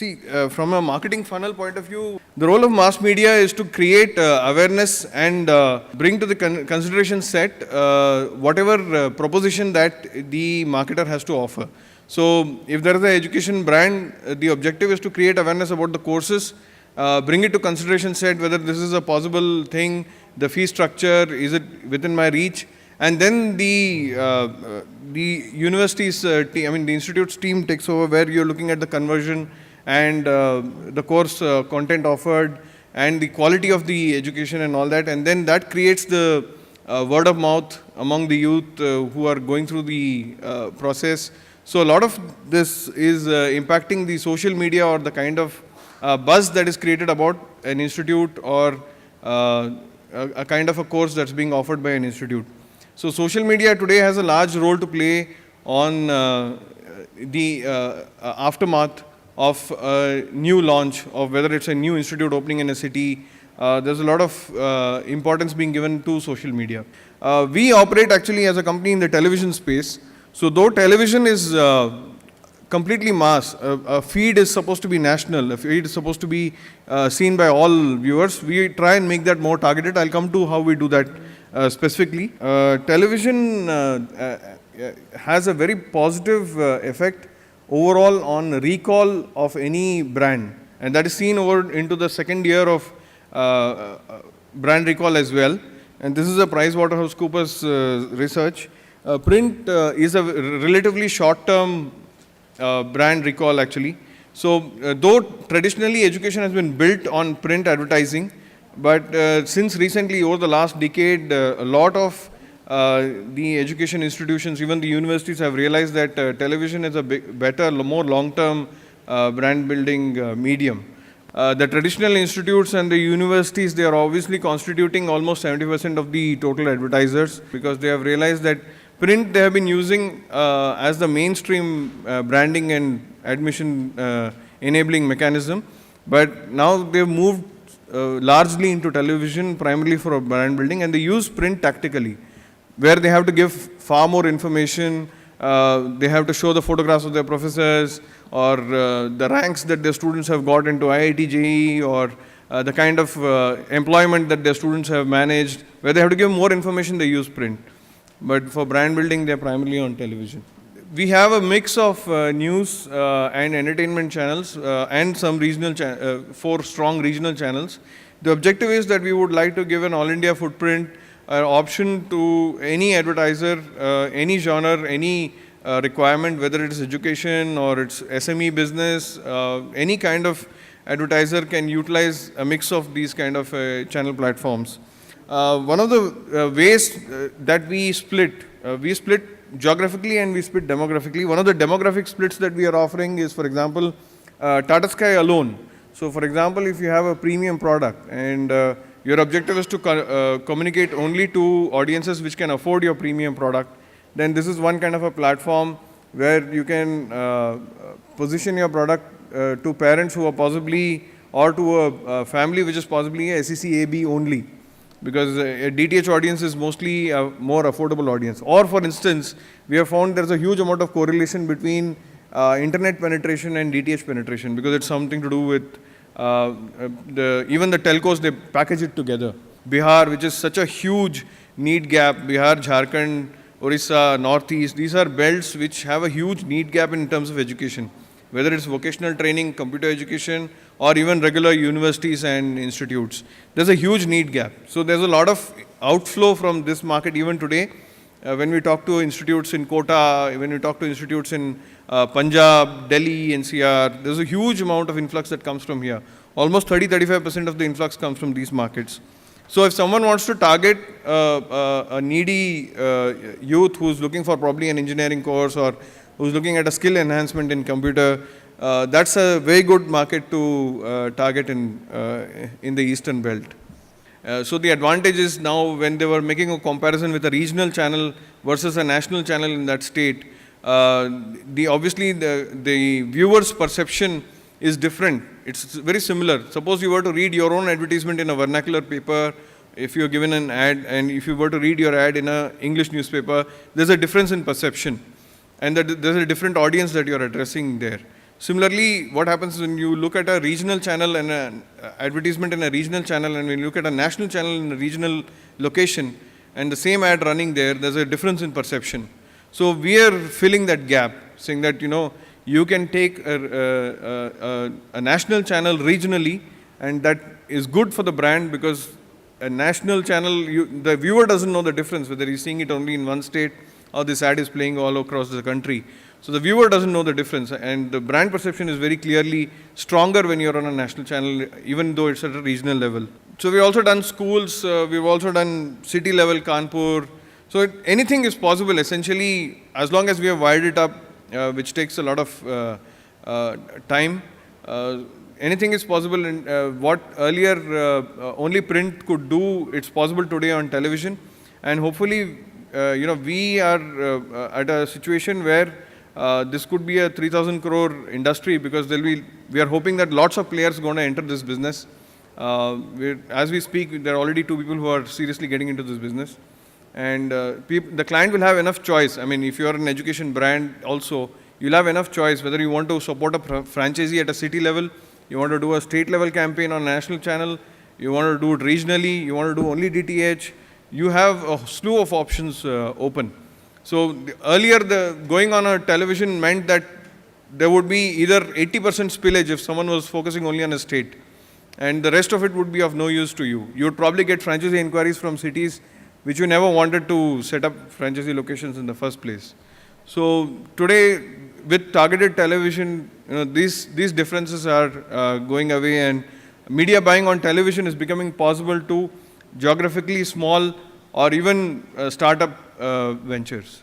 See, from a marketing funnel point of view, the role of mass media is to create awareness and bring to the consideration set whatever proposition that the marketer has to offer. So, if there is an education brand, the objective is to create awareness about the courses, bring it to consideration set whether this is a possible thing, the fee structure, is it within my reach, and then the university's the institute's team takes over, where you're looking at the conversion and the course content offered and the quality of the education and all that, and then that creates the word of mouth among the youth who are going through the process. So a lot of this is impacting the social media or the kind of buzz that is created about an institute or a kind of a course that's being offered by an institute. So social media today has a large role to play on the aftermath of a new launch, of whether it's a new institute opening in a city. There's a lot of importance being given to social media. We operate actually as a company in the television space. So though television is completely mass, a feed is supposed to be national, a feed is supposed to be seen by all viewers, we try and make that more targeted. I'll come to how we do that specifically. Television has a very positive effect overall on recall of any brand, and that is seen over into the second year of brand recall as well. And this is a PricewaterhouseCoopers research. Print is a relatively short-term brand recall actually. So though traditionally education has been built on print advertising, but since recently, over the last decade, a lot of the education institutions, even the universities, have realized that television is a better, more long-term brand building medium. The traditional institutes and the universities, they are obviously constituting almost 70% of the total advertisers, because they have realized that print they have been using as the mainstream branding and admission enabling mechanism, but now they've moved largely into television primarily for brand building, and they use print tactically, where they have to give far more information. They have to show the photographs of their professors, or the ranks that their students have got into IIT JEE, or the kind of employment that their students have managed. Where they have to give more information, they use print. But for brand building, they are primarily on television. We have a mix of news and entertainment channels and some regional 4 strong regional channels. The objective is that we would like to give an all India footprint option to any advertiser, any genre, any requirement, whether it is education or it's SME business, any kind of advertiser can utilize a mix of these kind of channel platforms. One of the ways that we split geographically and we split demographically. One of the demographic splits that we are offering is, for example, Tata Sky alone. So, for example, if you have a premium product and your objective is to communicate only to audiences which can afford your premium product, then this is one kind of a platform where you can position your product to parents who are possibly, or to a family which is possibly a SEC AB only, because a DTH audience is mostly a more affordable audience. Or for instance, we have found there is a huge amount of correlation between internet penetration and DTH penetration, because it's something to do with even the telcos, they package it together. Bihar, which is such a huge need gap, Bihar, Jharkhand, Orissa, Northeast, these are belts which have a huge need gap in terms of education, whether it's vocational training, computer education, or even regular universities and institutes. There's a huge need gap. So there's a lot of outflow from this market even today. When we talk to institutes in Kota, when we talk to institutes in Punjab, Delhi, NCR, there's a huge amount of influx that comes from here. Almost 30-35% of the influx comes from these markets. So if someone wants to target a needy youth who's looking for probably an engineering course, or who's looking at a skill enhancement in computer, that's a very good market to target in the Eastern Belt. So the advantage is now, when they were making a comparison with a regional channel versus a national channel in that state, obviously the viewer's perception is different. It's very similar. Suppose you were to read your own advertisement in a vernacular paper, if you're given an ad, and if you were to read your ad in an English newspaper, there's a difference in perception, and that there's a different audience that you're addressing there. Similarly, what happens when you look at a regional channel and an advertisement in a regional channel, and when you look at a national channel in a regional location, and the same ad running there, there's a difference in perception. So we are filling that gap, saying that, you know, you can take a national channel regionally, and that is good for the brand, because a national channel, the viewer doesn't know the difference whether he's seeing it only in one state or this ad is playing all across the country. So the viewer doesn't know the difference, and the brand perception is very clearly stronger when you're on a national channel, even though it's at a regional level. So we've also done schools, we've also done city level, Kanpur. So anything is possible essentially, as long as we have wired it up, which takes a lot of time. Anything is possible. What earlier only print could do, it's possible today on television. And hopefully, you know, we are at a situation where this could be a 3,000 crore industry, because we are hoping that lots of players are going to enter this business. As we speak, there are already 2 people who are seriously getting into this business. And the client will have enough choice. I mean, if you are an education brand also, you'll have enough choice whether you want to support a franchisee at a city level, you want to do a state level campaign on national channel, you want to do it regionally, you want to do only DTH. You have a slew of options open. So earlier, going on a television meant that there would be either 80% spillage if someone was focusing only on a state, and the rest of it would be of no use to you. You would probably get franchisee inquiries from cities which you never wanted to set up franchisee locations in the first place. So today, with targeted television, you know, these differences are going away, and media buying on television is becoming possible to geographically small or even startup ventures.